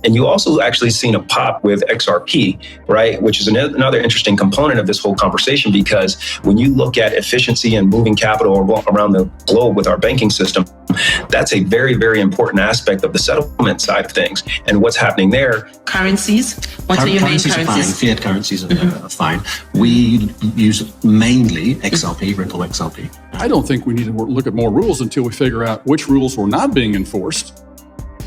And you also actually seen a pop with XRP, right? Which is another interesting component of this whole conversation, because when you look at efficiency and moving capital around the globe with our banking system, that's a very, very important aspect of the settlement side of things. And what's happening there? Currencies. What are your main currencies? Are fine. Fiat currencies are fine. We use mainly XRP, Ripple XRP. I don't think we need to look at more rules until we figure out which rules were not being enforced,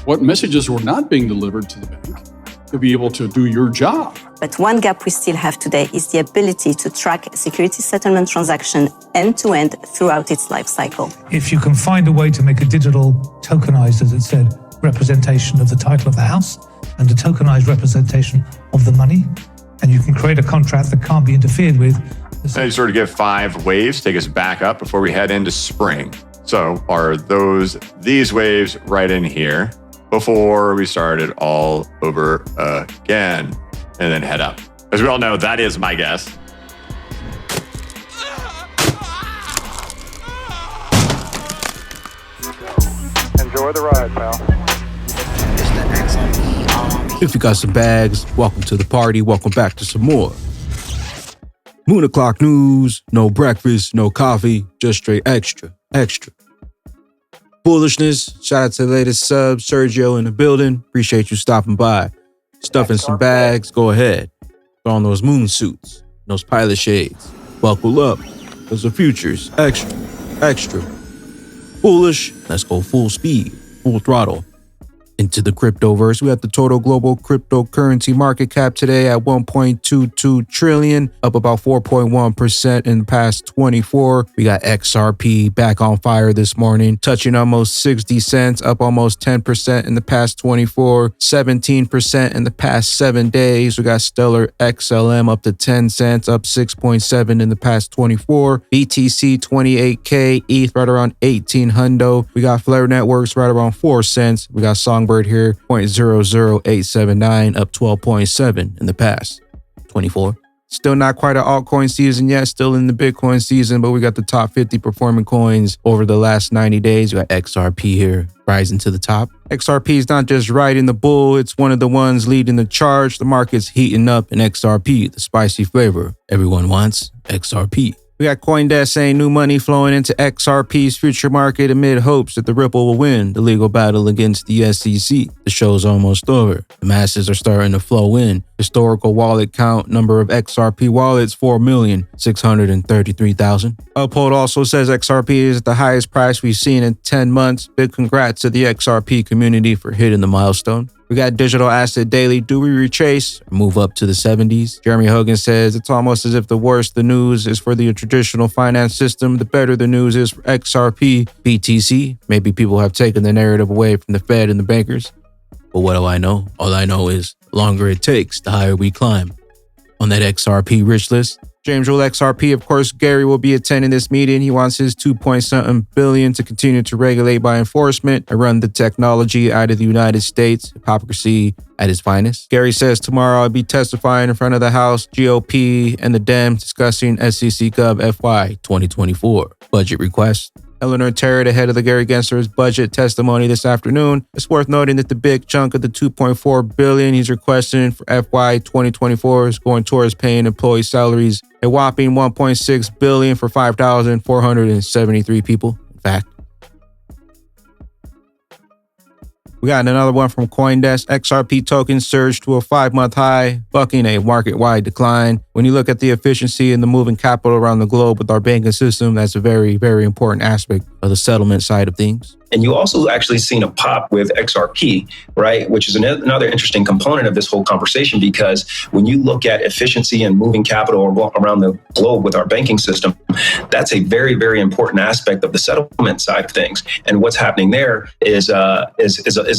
what messages were not being delivered to the bank to be able to do your job. But one gap we still have today is the ability to track a security settlement transaction end-to-end throughout its life cycle. If you can find a way to make a digital tokenized, as it said, representation of the title of the house and a tokenized representation of the money, and you can create a contract that can't be interfered with. And you sort of give 5 waves, take us back up before we head into spring. So are these waves right in here before we start it all over again and then head up? As we all know, that is my guess. Enjoy the ride, pal. If you got some bags, welcome to the party. Welcome back to some more Moon O'Clock News. No breakfast, no coffee, just straight extra. Bullishness. Shout out to the latest sub, Sergio in the building. Appreciate you stopping by. Stuffing some bags, go ahead. Put on those moon suits, those pilot shades. Buckle up. Those the futures. Extra. Bullish. Let's go full speed, full throttle. Into the cryptoverse, we have the total global cryptocurrency market cap today at 1.22 trillion, up about 4.1% in the past 24. We got XRP back on fire this morning, touching almost 60 cents, up almost 10% in the past 24, 17% in the past 7 days. We got Stellar XLM up to 10 cents, up 6.7 in the past 24. BTC 28K, ETH right around 1800. We got Flare Networks right around 4 cents. We got Songbird here, 0.00879, up 12.7 in the past 24. Still not quite an altcoin season yet, still in the Bitcoin season, but we got the top 50 performing coins over the last 90 days. We got XRP here, rising to the top. XRP is not just riding the bull, it's one of the ones leading the charge. The market's heating up in XRP, the spicy flavor. Everyone wants XRP. We got CoinDesk saying new money flowing into XRP's future market amid hopes that the Ripple will win the legal battle against the SEC. The show's almost over. The masses are starting to flow in. Historical wallet count, number of XRP wallets, 4,633,000. Uphold also says XRP is at the highest price we've seen in 10 months. Big congrats to the XRP community for hitting the milestone. We got Digital Asset Daily. Do we retrace or move up to the 70s? Jeremy Hogan says it's almost as if the worse the news is for the traditional finance system, the better the news is for XRP, BTC. Maybe people have taken the narrative away from the Fed and the bankers. But what do I know? All I know is the longer it takes, the higher we climb. On that XRP rich list, James Rule XRP, of course, Gary will be attending this meeting. He wants his 2-point-something billion to continue to regulate by enforcement and run the technology out of the United States. Hypocrisy at its finest. Gary says tomorrow I'll be testifying in front of the House, GOP, and the Dems discussing SEC Gov FY 2024 budget request. Eleanor Terry, the head of the Gary Gensler's budget testimony this afternoon. It's worth noting that the big chunk of the $2.4 billion he's requesting for FY 2024 is going towards paying employee salaries, a whopping $1.6 billion for 5,473 people. In fact, we got another one from CoinDesk. XRP tokens surged to a 5-month high, bucking a market-wide decline. When you look at the efficiency and the moving capital around the globe with our banking system, that's a very, very important aspect of the settlement side of things. And you also actually seen a pop with XRP, right? Which is another interesting component of this whole conversation, because when you look at efficiency and moving capital around the globe with our banking system, that's a very, very important aspect of the settlement side of things. And what's happening there is a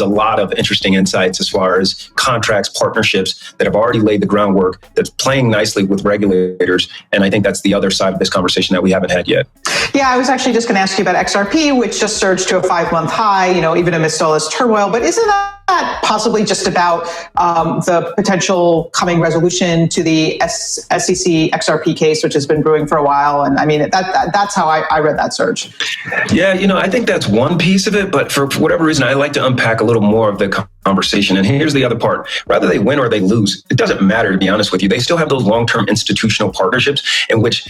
lot of interesting insights as far as contracts, partnerships that have already laid the groundwork, that's playing nicely with regulators. And I think that's the other side of this conversation that we haven't had yet. Yeah, I was actually just going to ask you about XRP, which just surged to a 5-month high, even amidst all this turmoil. But isn't that possibly just about the potential coming resolution to the SEC XRP case, which has been brewing for a while. And I mean, that's how I read that surge. Yeah, I think that's one piece of it, but for whatever reason, I like to unpack a little more of the conversation. And here's the other part. Whether they win or they lose, it doesn't matter, to be honest with you. They still have those long-term institutional partnerships in which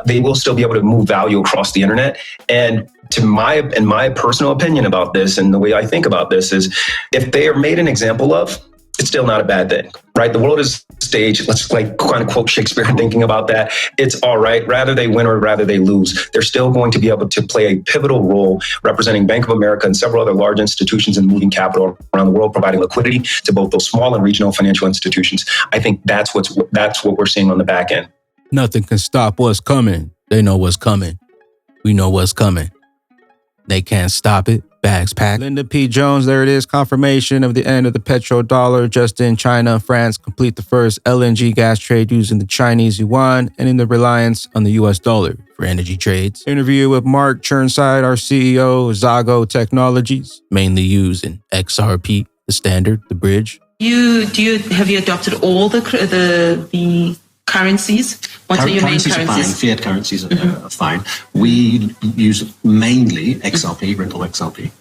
they will still be able to move value across the internet. And in my personal opinion about this, and the way I think about this is, if they are made an example of, it's still not a bad thing, right? The world is stage. Let's kind of quote Shakespeare thinking about that. It's all right. Rather they win or rather they lose, they're still going to be able to play a pivotal role representing Bank of America and several other large institutions in moving capital around the world, providing liquidity to both those small and regional financial institutions. I think that's what we're seeing on the back end. Nothing can stop what's coming. They know what's coming. We know what's coming. They can't stop it. Bags packed. Linda P. Jones, there it is. Confirmation of the end of the petrodollar. Just in, China and France complete the first LNG gas trade using the Chinese yuan and in the reliance on the US dollar for energy trades. Interview with Mark Churnside, our CEO, Zago Technologies, mainly used in XRP, the standard, the bridge. Have you adopted all the currencies? What are your main currencies? Are fine. Fiat currencies are fine. We use mainly XRP, Ripple XRP.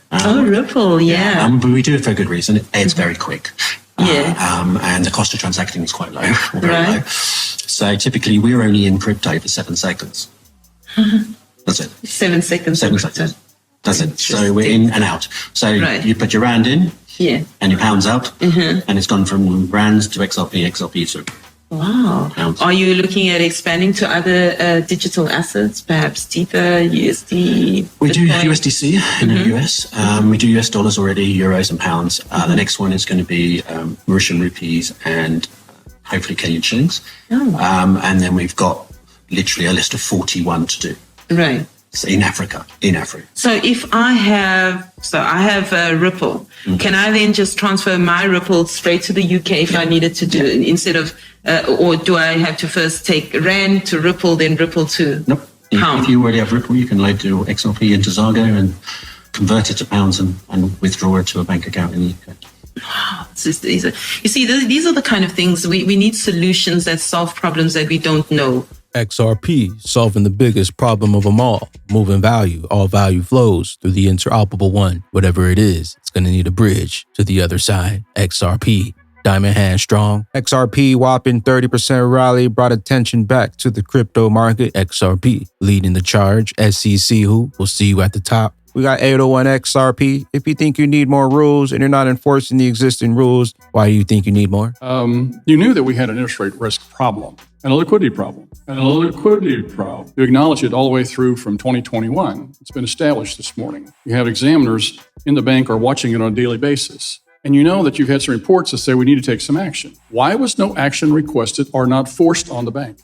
Ripple, yeah. But we do it for a good reason. It's very quick. Yeah. And the cost of transacting is quite low, or very low. So typically we're only in crypto for 7 seconds. That's it. 7 seconds. 7 seconds. That's it. So we're in and out. So you put your rand in, and your pounds out, and it's gone from rands to XRP, so. Wow. Are you looking at expanding to other digital assets, perhaps Tether, USD? We do USDC in the US. We do US dollars already, euros and pounds. The next one is going to be Mauritian rupees and hopefully Kenyan shillings. And then we've got literally a list of 41 to do. Right. So in Africa. So if I have Ripple, can I then just transfer my Ripple straight to the UK if I needed to do it instead of, or do I have to first take Rand to Ripple, then Ripple to pound? If you already have Ripple, you can load your XRP into Zago and convert it to pounds and withdraw it to a bank account in the UK. Wow. These are the kind of things we need solutions that solve problems that we don't know. XRP, solving the biggest problem of them all, moving value. All value flows through the interoperable one. Whatever it is, it's going to need a bridge to the other side. XRP, diamond hand strong. XRP whopping 30% rally brought attention back to the crypto market. XRP leading the charge. SEC who? We'll see you at the top. We got 801 XRP. If you think you need more rules and you're not enforcing the existing rules, why do you think you need more? You knew that we had an interest rate risk problem and a liquidity problem. You acknowledge it all the way through from 2021. It's been established this morning. You have examiners in the bank are watching it on a daily basis. And you know that you've had some reports that say we need to take some action. Why was no action requested or not forced on the bank?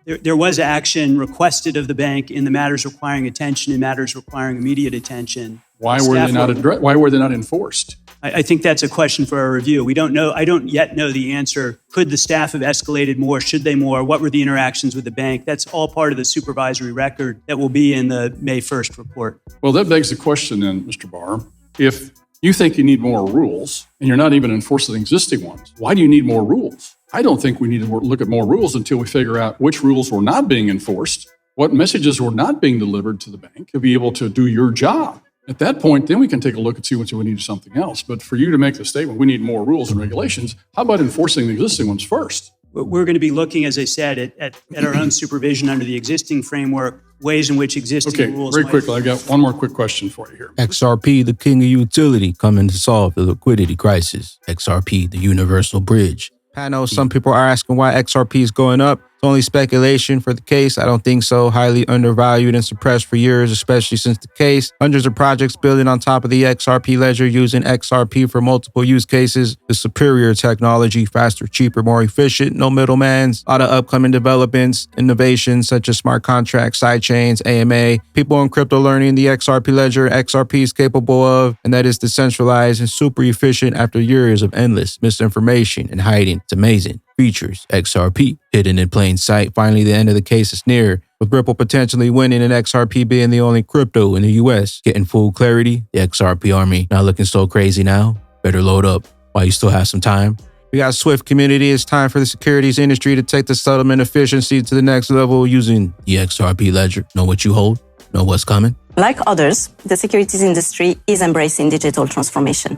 There was action requested of the bank in the matters requiring attention and matters requiring immediate attention. Why were they not enforced? I think that's a question for our review. We don't know. I don't yet know the answer. Could the staff have escalated more? Should they more? What were the interactions with the bank? That's all part of the supervisory record that will be in the May 1st report. Well, that begs the question then, Mr. Barr. If you think you need more rules and you're not even enforcing existing ones, why do you need more rules? I don't think we need to look at more rules until we figure out which rules were not being enforced, what messages were not being delivered to the bank to be able to do your job. At that point, then we can take a look and see what we need something else. But for you to make the statement, we need more rules and regulations, how about enforcing the existing ones first? We're going to be looking, as I said, at our own supervision under the existing framework, ways in which existing rules. Very quickly, I've got one more quick question for you here. XRP, the king of utility, coming to solve the liquidity crisis. XRP, the Universal Bridge. I know some people are asking why XRP is going up. It's only speculation for the case. I don't think so. Highly undervalued and suppressed for years, especially since the case. Hundreds of projects building on top of the XRP ledger using XRP for multiple use cases. The superior technology, faster, cheaper, more efficient, no middlemans. A lot of upcoming developments, innovations such as smart contracts, sidechains, AMA. People in crypto learning the XRP ledger XRP is capable of, and that is decentralized and super efficient after years of endless misinformation and hiding. It's amazing. Features XRP hidden in plain sight. Finally, the end of the case is near, with Ripple potentially winning and XRP being the only crypto in the US getting full clarity. The XRP army not looking so crazy now. Better load up while you still have some time. We got Swift community. It's time for the securities industry to take the settlement efficiency to the next level using the XRP ledger. Know what you hold, know what's coming. Like others, the securities industry is embracing digital transformation.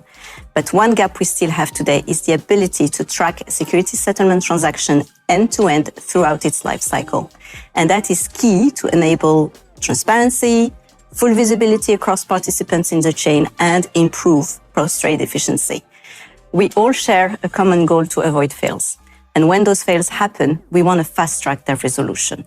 But one gap we still have today is the ability to track a security settlement transaction end-to-end throughout its life cycle. And that is key to enable transparency, full visibility across participants in the chain, and improve post-trade efficiency. We all share a common goal to avoid fails. And when those fails happen, we want to fast-track their resolution.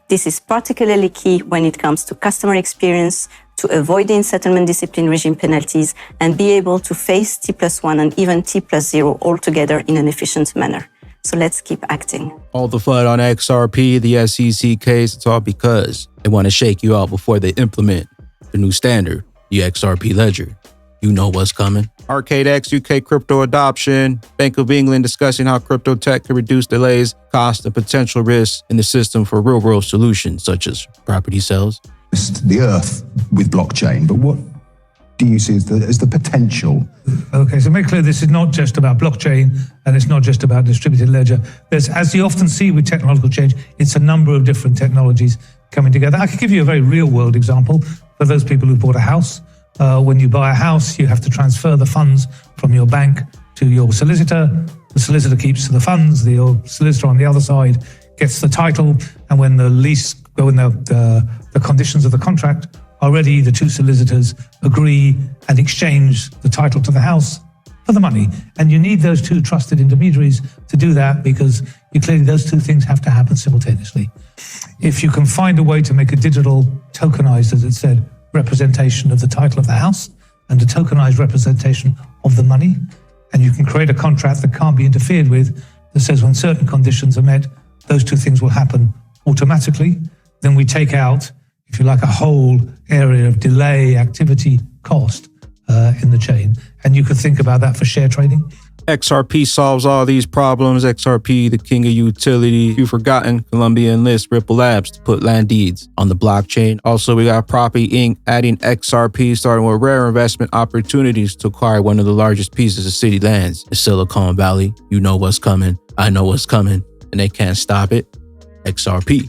This is particularly key when it comes to customer experience, to avoiding settlement discipline regime penalties, and be able to face T+1 and even T+0 altogether in an efficient manner. So let's keep acting. All the FUD on XRP, the SEC case, it's all because they want to shake you out before they implement the new standard, the XRP ledger. You know what's coming. ArcadeX UK crypto adoption. Bank of England discussing how crypto tech can reduce delays, costs, and potential risks in the system for real-world solutions such as property sales. The earth with blockchain, but what do you see as the potential? Okay, so make clear this is not just about blockchain and it's not just about distributed ledger. There's, as you often see with technological change, it's a number of different technologies coming together. I could give you a very real-world example for those people who bought a house. When you buy a house, you have to transfer the funds from your bank to your solicitor. The solicitor keeps the funds. The solicitor on the other side gets the title. And when the conditions of the contract are ready, the two solicitors agree and exchange the title to the house for the money. And you need those two trusted intermediaries to do that because clearly those two things have to happen simultaneously. If you can find a way to make a digital tokenized, as it said, representation of the title of the house and a tokenized representation of the money, and you can create a contract that can't be interfered with that says when certain conditions are met, those two things will happen automatically, then we take out, if you like, a whole area of delay, activity, cost in the chain. And you could think about that for share trading. XRP solves all these problems. XRP, the king of utility. If you've forgotten, Columbia enlists Ripple Labs to put land deeds on the blockchain. Also, we got Property Inc. adding XRP, starting with rare investment opportunities to acquire one of the largest pieces of city lands in Silicon Valley. You know what's coming. I know what's coming. And they can't stop it. XRP.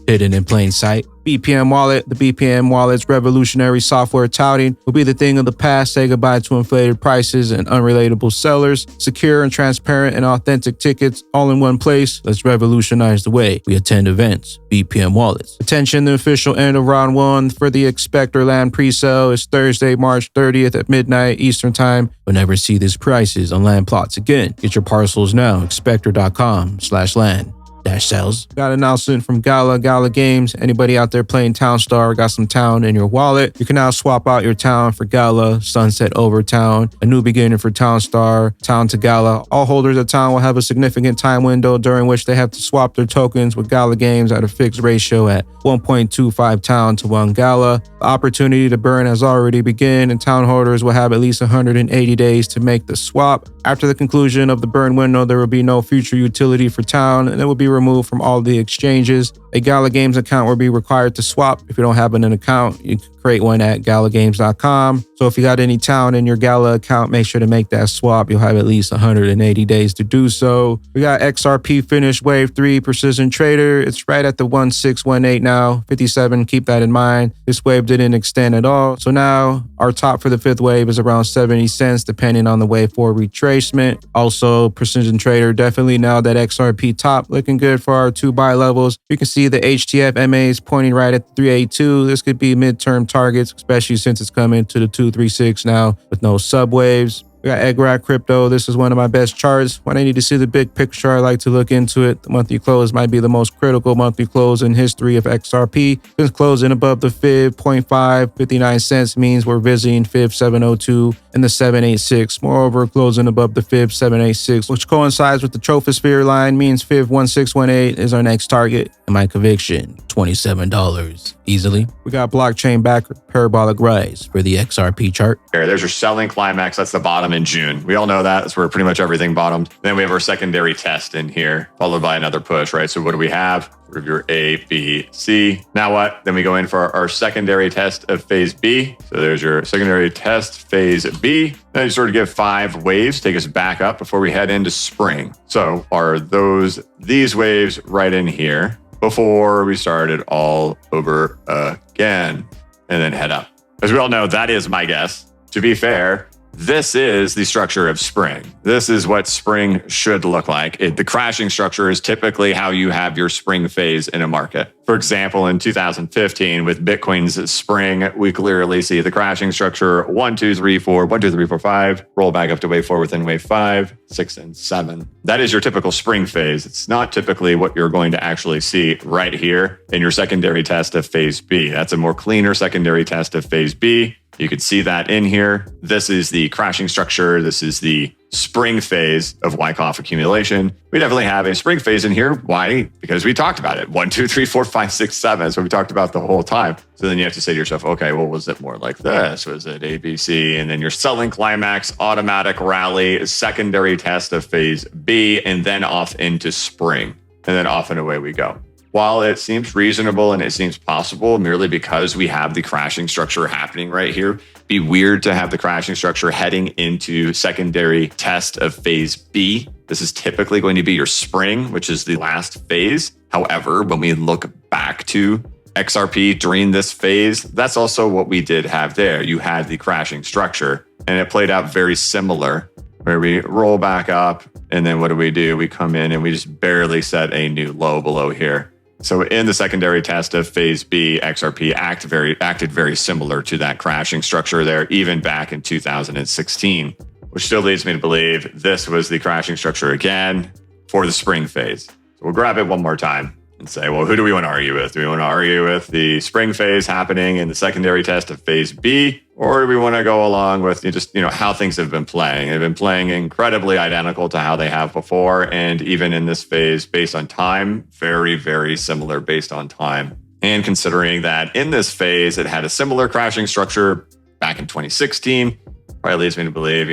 Hidden in plain sight. BPM Wallet. The BPM Wallet's revolutionary software touting will be the thing of the past. Say goodbye to inflated prices and unrelatable sellers. Secure and transparent and authentic tickets all in one place. Let's revolutionize the way we attend events. BPM Wallets. Attention, the official end of round one for the xSpectar land pre-sale is Thursday, March 30th at midnight Eastern Time. We'll never see these prices on land plots again. Get your parcels now. xspectar.com/land. Sales. Got an announcement from Gala Games. Anybody out there playing Townstar, got some Town in your wallet? You can now swap out your Town for Gala, sunset over Town, a new beginning for Townstar, Town to Gala. All holders of Town will have a significant time window during which they have to swap their tokens with Gala Games at a fixed ratio at 1.25 Town to 1 Gala. The opportunity to burn has already begun, and Town holders will have at least 180 days to make the swap. After the conclusion of the burn window, there will be no future utility for Town, and it will be removed from all the exchanges. A Gala Games account will be required to swap. If you don't have an account, you can create one at galagames.com. So if you got any Town in your Gala account, make sure to make that swap. You'll have at least 180 days to do so. We got XRP finished Wave 3 Precision Trader. It's right at the 1618 now, 57. Keep that in mind. This wave didn't extend at all. So now our top for the fifth wave is around 70 cents, depending on the wave 4 retracement. Also, Precision Trader, definitely now that XRP top looking good for our 2 buy levels. You can see the HTF MAs pointing right at the 382. This could be midterm targets, especially since it's coming to the 236 now with no subwaves. We got XRP Crypto. This is one of my best charts. When I need to see the big picture, I like to look into it. The monthly close might be the most critical monthly close in history of XRP. Since closing above the fib 0.559 cents means we're visiting fib 702 and the 786. Moreover, closing above the fib 786, which coincides with the troposphere line, means fib 1618 is our next target. And my conviction, $27 easily. We got blockchain backer parabolic rise for the XRP chart. There's your selling climax. That's the bottom in June. We all know that. That's where pretty much everything bottomed. Then we have our secondary test in here, followed by another push, right? So what do we have? Sort of your A, B, C. Now what? Then we go in for our secondary test of phase B. So there's your secondary test phase B. Then you sort of give 5 waves, take us back up before we head into spring. So are these waves right in here before we start it all over again and then head up? As we all know, that is my guess. To be fair, this is the structure of spring. This is what spring should look like. The crashing structure is typically how you have your spring phase in a market. For example, in 2015, with Bitcoin's spring, we clearly see the crashing structure 1, 2, 3, 4, 1, 2, 3, 4, 5, roll back up to wave 4 within wave 5, 6, and 7. That is your typical spring phase. It's not typically what you're going to actually see right here in your secondary test of phase B. That's a more cleaner secondary test of phase B. You could see that in here. This is the crashing structure. This is the spring phase of Wyckoff accumulation. We definitely have a spring phase in here. Why? Because we talked about it. 1, 2, 3, 4, 5, 6, 7. That's what we talked about the whole time. So then you have to say to yourself, okay, well, was it more like this? Was it A, B, C? And then your selling climax, automatic rally, secondary test of phase B, and then off into spring. And then off and away we go. While it seems reasonable and it seems possible merely because we have the crashing structure happening right here, be weird to have the crashing structure heading into secondary test of phase B. This is typically going to be your spring, which is the last phase. However, when we look back to XRP during this phase, that's also what we did have there. You had the crashing structure and it played out very similar, where we roll back up and then what do? We come in and we just barely set a new low below here. So in the secondary test of phase B, XRP acted very similar to that crashing structure there, even back in 2016, which still leads me to believe this was the crashing structure again for the spring phase. So we'll grab it one more time and say, well, who do we want to argue with? Do we want to argue with the spring phase happening in the secondary test of phase B? Or do we want to go along with just, how things have been playing? They've been playing incredibly identical to how they have before. And even in this phase, based on time, very, very similar based on time. And considering that in this phase, it had a similar crashing structure back in 2016, probably leads me to believe,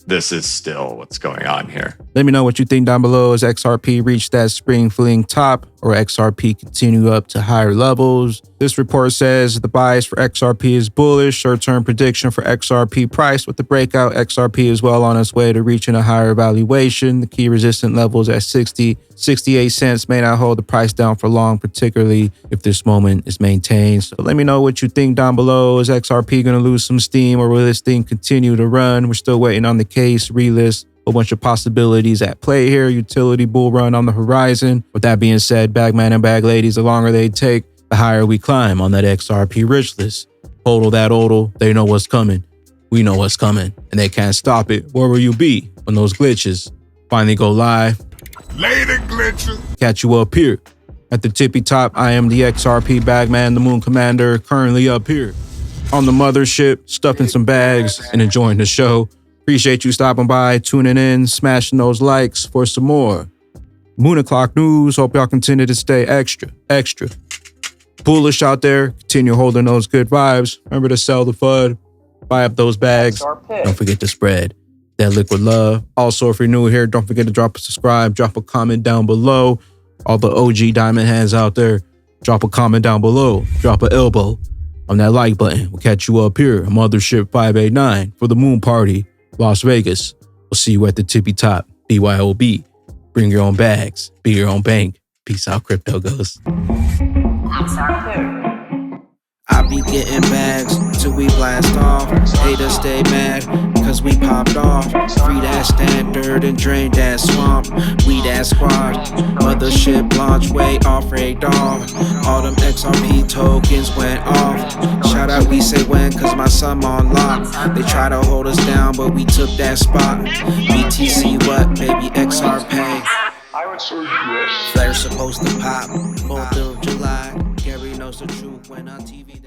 this is still what's going on here. Let me know what you think down below. As XRP reached that spring fling top or XRP continue up to higher levels? This report says the bias for XRP is bullish. Short-term prediction for XRP price with the breakout. XRP is well on its way to reaching a higher valuation. The key resistant levels at 68 cents may not hold the price down for long, particularly if this moment is maintained. So let me know what you think down below. Is XRP going to lose some steam or will this thing continue to run? We're still waiting on the case relist. A bunch of possibilities at play here. Utility bull run on the horizon. With that being said, bagman and bag ladies, the longer they take, the higher we climb on that XRP Wishlist. HODL that HODL, they know what's coming. We know what's coming, and they can't stop it. Where will you be when those glitches finally go live? Later, glitches. Catch you up here at the tippy top. I am the XRP Bagman, the Moon Commander, currently up here on the mothership, stuffing some bags and enjoying the show. Appreciate you stopping by, tuning in, smashing those likes for some more Moon O'Clock news. Hope y'all continue to stay extra bullish out there. Continue holding those good vibes. Remember to sell the FUD, buy up those bags. Don't forget to spread that liquid love. Also, if you're new here, don't forget to drop a subscribe, drop a comment down below. All the OG diamond hands out there, drop a comment down below, drop an elbow on that like button. We'll catch you up here, Mothership 589 for the Moon Party, Las Vegas. We'll see you at the tippy top. BYOB. Bring your own bags. Be your own bank. Peace out, crypto goes. I be getting bags till we blast off. Haters stay mad cause we popped off. Free that standard and drain that swamp. We that squad. Mothership launch way off radar. All them XRP tokens went off. Shout out we say when cause my son on lock. They try to hold us down but we took that spot. BTC what baby XRP. Flare's supposed to pop 4th of July. Gary knows the truth when on TV.